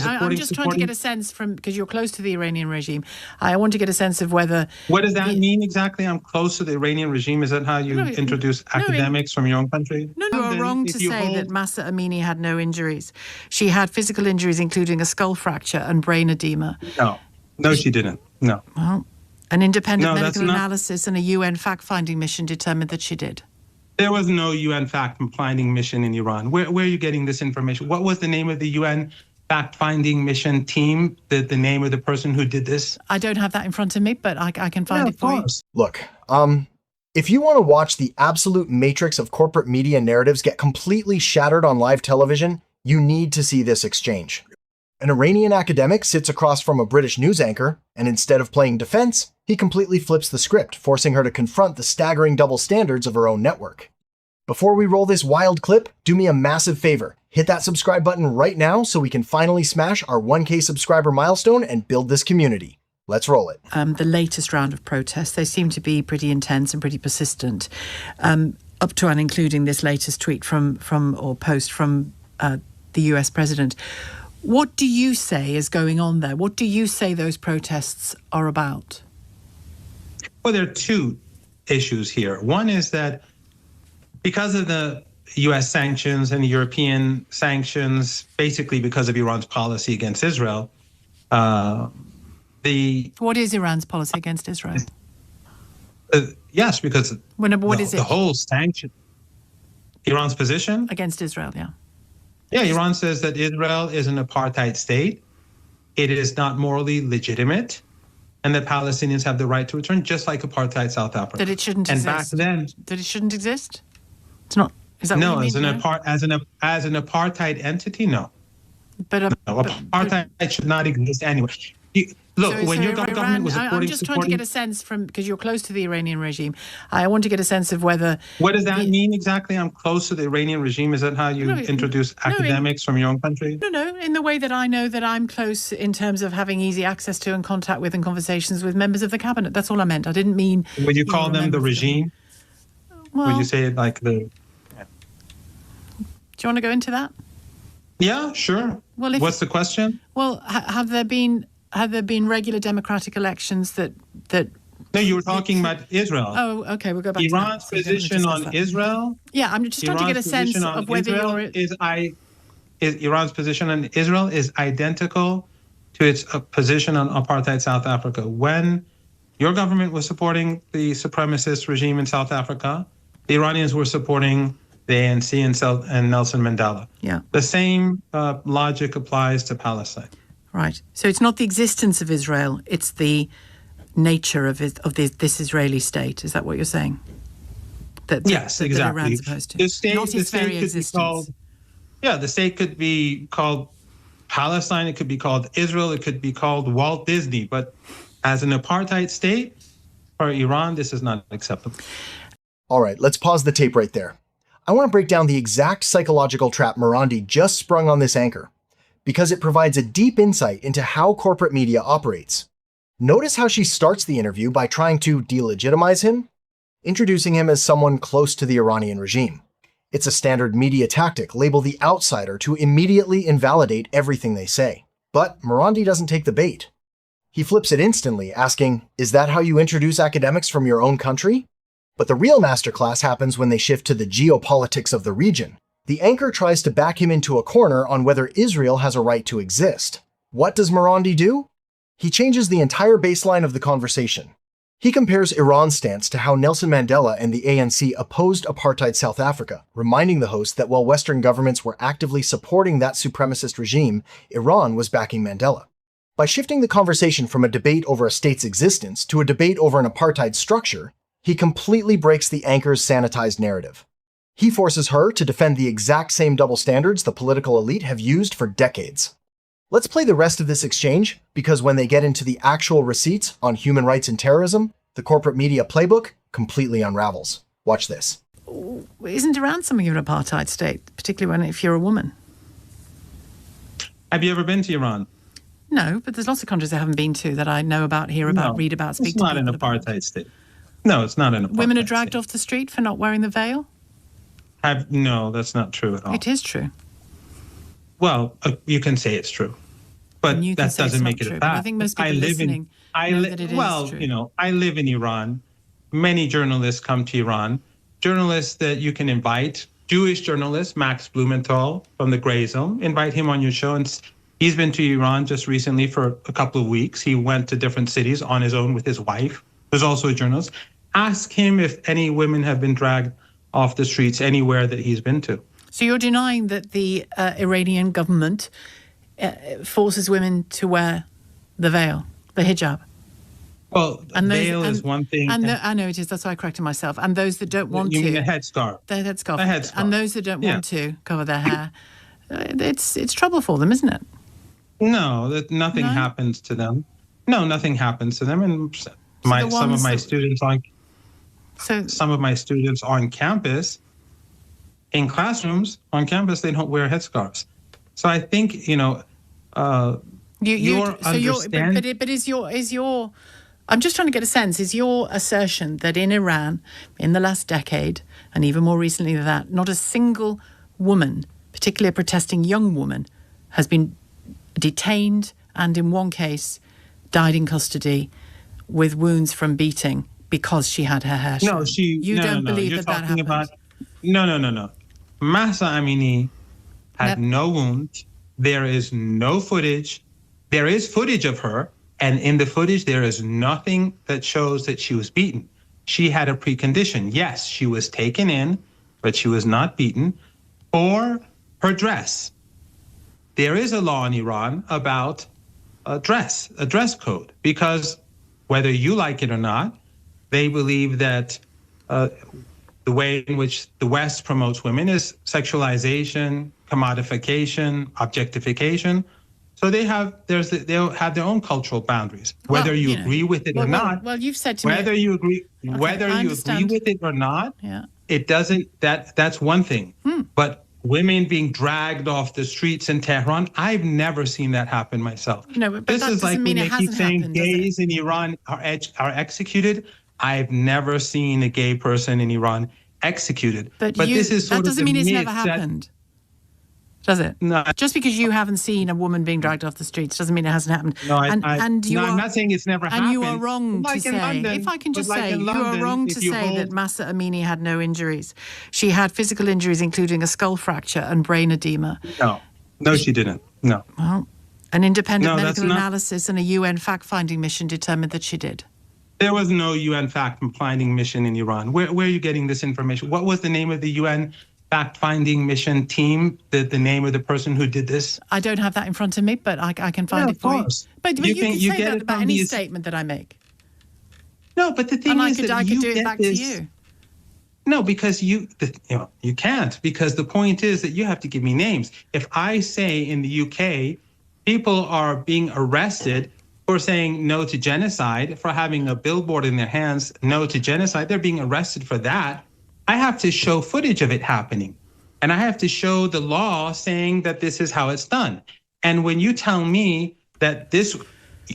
I'm just trying to get a sense from, because you're close to the Iranian regime, I want to get a sense of whether... What does that mean exactly? I'm close to the Iranian regime. Is that how you introduce academics from your own country? No, you are wrong to say that Mahsa Amini had no injuries. She had physical injuries, including a skull fracture and brain edema. No, she didn't. No. Well, an independent medical analysis and a UN fact-finding mission determined that she did. There was no UN fact-finding mission in Iran. Where are you getting this information? What was the name of the UN fact-finding mission team? The name of the person who did this? I don't have that in front of me, but I can find it for you. Look, if you want to watch the absolute matrix of corporate media narratives get completely shattered on live television, you need to see this exchange. An Iranian academic sits across from a British news anchor, and instead of playing defense, he completely flips the script, forcing her to confront the staggering double standards of her own network. Before we roll this wild clip, do me a massive favor. Hit that subscribe button right now so we can finally smash our 1K subscriber milestone and build this community. Let's roll it. The latest round of protests, they seem to be pretty intense and pretty persistent, up to and including this latest tweet or post from the US president. What do you say is going on there? What do you say those protests are about? Well, there are two issues here. One is that because of the US sanctions and European sanctions, basically because of Iran's policy against Israel, What is Iran's policy against Israel? Yes, because what is it? The whole sanction, Iran's position? Against Israel, yeah. Yeah, Iran says that Israel is an apartheid state. It is not morally legitimate, and that Palestinians have the right to return, just like apartheid South Africa. That it shouldn't and exist. And back then, that it shouldn't exist. It's not. Is that what you mean? As an apartheid entity, no. Apartheid should not exist anyway. When your government was supporting... I'm just trying to get a sense from, because you're close to the Iranian regime, I want to get a sense of whether... What does that mean exactly? I'm close to the Iranian regime. Is that how you introduce academics from your own country? No, in the way that I know that I'm close in terms of having easy access to and contact with and conversations with members of the cabinet. That's all I meant. I didn't mean... Would you call them the regime? Well, would you say it like the... Do you want to go into that? Yeah, sure. Well, what's the question? Well, have there been regular democratic elections that... No, you were talking about Israel. Oh, okay, we'll go back Iran's to that. position on Israel... Yeah, I'm just trying to get a sense of whether Iran's position on Israel is identical to its position on apartheid South Africa. When your government was supporting the supremacist regime in South Africa, the Iranians were supporting the ANC and Nelson Mandela. Yeah. The same logic applies to Palestine. Right. So it's not the existence of Israel, it's the nature of this Israeli state. Is that what you're saying? Yes, exactly. That Iran's opposed to. The state could be called Palestine, it could be called Israel, it could be called Walt Disney, but as an apartheid state for Iran, this is not acceptable. All right, let's pause the tape right there. I want to break down the exact psychological trap Marandi just sprung on this anchor, because it provides a deep insight into how corporate media operates. Notice how she starts the interview by trying to delegitimize him, introducing him as someone close to the Iranian regime. It's a standard media tactic, label the outsider to immediately invalidate everything they say. But Marandi doesn't take the bait. He flips it instantly, asking, "Is that how you introduce academics from your own country?" But the real masterclass happens when they shift to the geopolitics of the region. The anchor tries to back him into a corner on whether Israel has a right to exist. What does Marandi do? He changes the entire baseline of the conversation. He compares Iran's stance to how Nelson Mandela and the ANC opposed apartheid South Africa, reminding the host that while Western governments were actively supporting that supremacist regime, Iran was backing Mandela. By shifting the conversation from a debate over a state's existence to a debate over an apartheid structure, he completely breaks the anchor's sanitized narrative. He forces her to defend the exact same double standards the political elite have used for decades. Let's play the rest of this exchange, because when they get into the actual receipts on human rights and terrorism, the corporate media playbook completely unravels. Watch this. Isn't Iran something of an apartheid state, particularly if you're a woman? Have you ever been to Iran? No, but there's lots of countries I haven't been to that I know about, hear about, read about, speak to people about. It's not an apartheid state. No, it's not an apartheid Women are dragged off the street for not wearing the veil? No, that's not true at all. It is true. Well, you can say it's true. but And you can that say it's doesn't not make it true, a but I fact. think most people listening know that it is true. You know, I live in Iran. Many journalists come to Iran. Journalists that you can invite, Jewish journalist Max Blumenthal from the Gray Zone, invite him on your show. And he's been to Iran just recently for a couple of weeks. He went to different cities on his own with his wife, who's also a journalist. Ask him if any women have been dragged off the streets anywhere that he's been to. So you're denying that the Iranian government forces women to wear the veil, the hijab? Well, veil is one thing. I know it is. That's why I corrected myself. And those that don't want to... You mean a headscarf? The headscarf. A headscarf. And those that don't want to cover their hair, it's trouble for them, isn't it? No, that nothing happens to them. No, nothing happens to them. And some of my students on campus, in classrooms on campus, they don't wear headscarves. So I think, you know, is your I'm just trying to get a sense, is your assertion that in Iran, in the last decade, and even more recently than that, not a single woman, particularly a protesting young woman, has been detained and in one case died in custody with wounds from beating because she had her hair shown? You don't believe that happened? No. Mahsa Amini had no wounds. There is no footage. There is footage of her. And in the footage, there is nothing that shows that she was beaten. She had a precondition. Yes, she was taken in, but she was not beaten for her dress. There is a law in Iran about a dress code, because whether you like it or not, they believe that the way in which the West promotes women is sexualization, commodification, objectification. So they'll have their own cultural boundaries, whether you agree with it or not. Well, you've said to me you agree with it or not. It doesn't. That's one thing. But women being dragged off the streets in Tehran, I've never seen that happen myself. No, but this that is like when they keep saying happened, gays in Iran are executed. I've never seen a gay person in Iran executed. But this is sort that doesn't of mean it's never happened. Does it? No. Just because you haven't seen a woman being dragged off the streets doesn't mean it hasn't happened. No, I'm not saying it's never happened. And you are wrong to say, if I can just say, you are wrong to say that Mahsa Amini had no injuries. She had physical injuries, including a skull fracture and brain edema. No, she didn't. No. Well, an independent medical analysis and a UN fact-finding mission determined that she did. There was no UN fact-finding mission in Iran. Where are you getting this information? What was the name of the UN fact-finding mission team, the name of the person who did this? I don't have that in front of me, but I can find it for you. But you can say that about any statement that I make. No, but the thing is that I could do it back to you. No, because you can't, because the point is that you have to give me names. If I say in the UK, people are being arrested for saying no to genocide, for having a billboard in their hands, no to genocide, they're being arrested for that. I have to show footage of it happening. And I have to show the law saying that this is how it's done. And when you tell me that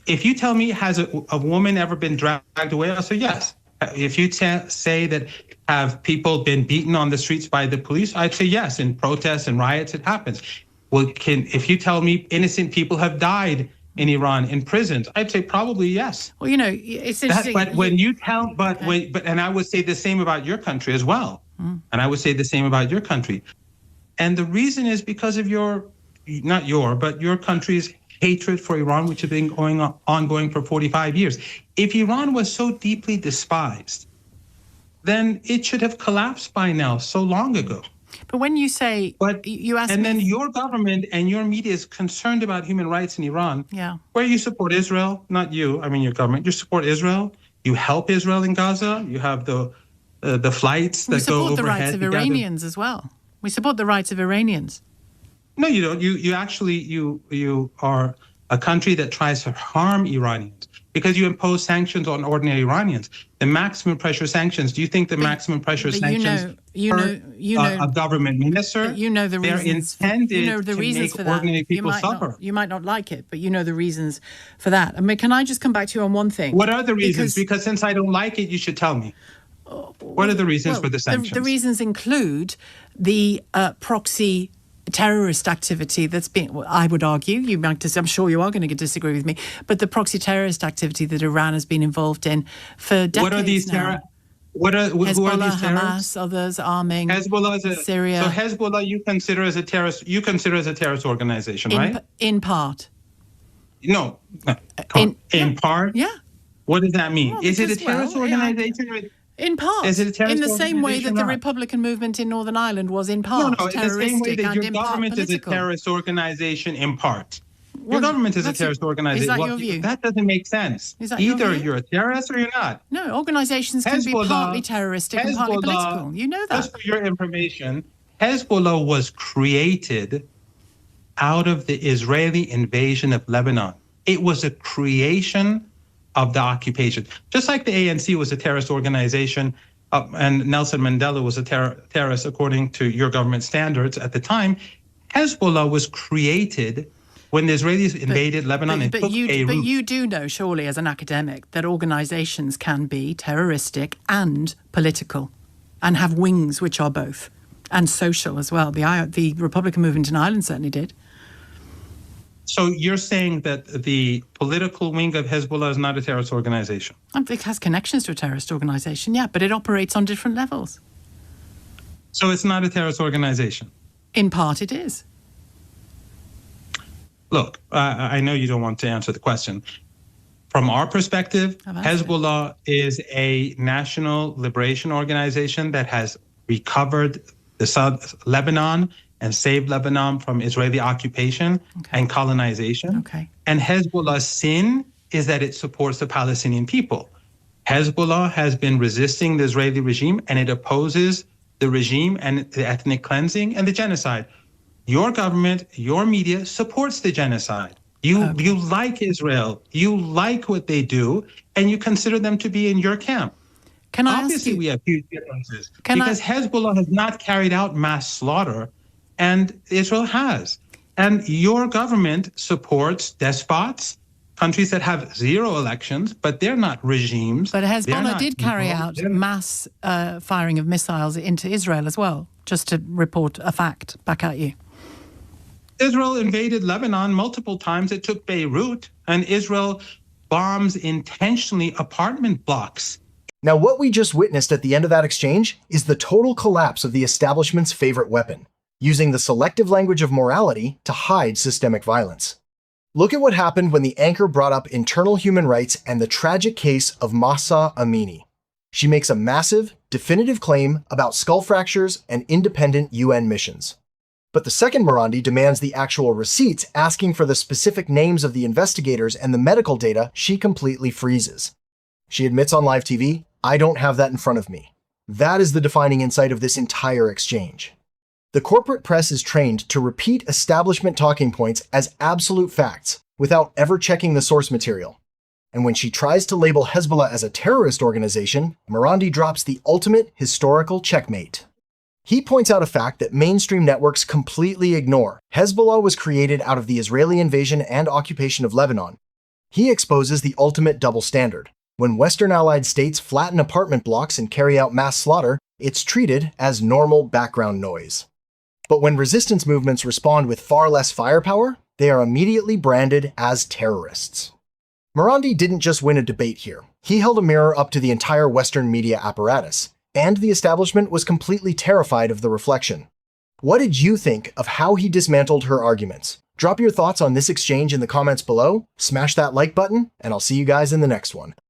if you tell me, has a woman ever been dragged away? I'll say yes. If you say that have people been beaten on the streets by the police, I'd say yes. In protests and riots, it happens. Well, if you tell me innocent people have died in Iran in prisons, I'd say probably yes. Well, it's interesting. But when you tell, and I would say the same about your country as well. And I would say the same about your country. And the reason is because of your country's hatred for Iran, which has been ongoing for 45 years. If Iran was so deeply despised, then it should have collapsed by now, so long ago. But when you say, then your government and your media is concerned about human rights in Iran, where you support Israel, not you, I mean your government, you support Israel, you help Israel in Gaza, you have the flights that go overhead. We support the rights of Iranians as well. We support the rights of Iranians. No, you don't. You are a country that tries to harm Iranians because you impose sanctions on ordinary Iranians. The maximum pressure sanctions. Do you think the maximum pressure sanctions a government minister? You know the reasons. They're intended to make ordinary people suffer. You might not like it, but you know the reasons for that. I mean, can I just come back to you on one thing? What are the reasons? Because since I don't like it, you should tell me. What are the reasons for the sanctions? The reasons include the proxy terrorist activity that's been, well, I would argue, I'm sure you are going to disagree with me, but the proxy terrorist activity that Iran has been involved in for decades What are these now. who are Hezbollah, these terrorists? Hamas, others arming Hezbollah Syria. So Hezbollah you consider as a terrorist organization, right? In part. No. In part? Yeah. What does that mean? Well, is it a terrorist organization? In part. Is it a terrorist in the same way that the organization or not? Republican movement in Northern Ireland was in part No, in the same way terroristic that and your in part government is a political. terrorist organization in part. Your Well, government is a that's terrorist it. organization. Is that Well, your view? That doesn't make sense. Is that your Either view? you're a terrorist or you're not. No, organizations can be partly terroristic and partly political. You know that. Just for your information, Hezbollah was created out of the Israeli invasion of Lebanon. It was a creation of the occupation. Just like the ANC was a terrorist organization, and Nelson Mandela was a terrorist according to your government standards at the time, Hezbollah was created when the Israelis invaded Lebanon and took Beirut. But you do know, surely, as an academic, that organizations can be terroristic and political and have wings which are both, and social as well. The Republican movement in Ireland certainly did. So you're saying that the political wing of Hezbollah is not a terrorist organization? It has connections to a terrorist organization, yeah, but it operates on different levels. So it's not a terrorist organization? In part, it is. Look, I know you don't want to answer the question. From our perspective, Hezbollah is a national liberation organization that has recovered the South Lebanon and saved Lebanon from Israeli occupation and colonization. Okay. And Hezbollah's sin is that it supports the Palestinian people. Hezbollah has been resisting the Israeli regime, and it opposes the regime and the ethnic cleansing and the genocide. Your government, your media supports the genocide. You like Israel, you like what they do, and you consider them to be in your camp. Obviously, we have huge differences because Hezbollah has not carried out mass slaughter, and Israel has. And your government supports despots, countries that have zero elections, but they're not regimes. But Hezbollah did carry out mass firing of missiles into Israel as well, just to report a fact back at you. Israel invaded Lebanon multiple times. It took Beirut, and Israel bombs intentionally apartment blocks. Now, what we just witnessed at the end of that exchange is the total collapse of the establishment's favorite weapon, using the selective language of morality to hide systemic violence. Look at what happened when the anchor brought up internal human rights and the tragic case of Mahsa Amini. She makes a massive, definitive claim about skull fractures and independent UN missions. But the second Marandi demands the actual receipts, asking for the specific names of the investigators and the medical data. She completely freezes. She admits on live TV, "I don't have that in front of me." That is the defining insight of this entire exchange. The corporate press is trained to repeat establishment talking points as absolute facts without ever checking the source material. And when she tries to label Hezbollah as a terrorist organization, Marandi drops the ultimate historical checkmate. He points out a fact that mainstream networks completely ignore. Hezbollah was created out of the Israeli invasion and occupation of Lebanon. He exposes the ultimate double standard. When Western allied states flatten apartment blocks and carry out mass slaughter, it's treated as normal background noise. But when resistance movements respond with far less firepower, they are immediately branded as terrorists. Marandi didn't just win a debate here. He held a mirror up to the entire Western media apparatus, and the establishment was completely terrified of the reflection. What did you think of how he dismantled her arguments? Drop your thoughts on this exchange in the comments below, smash that like button, and I'll see you guys in the next one.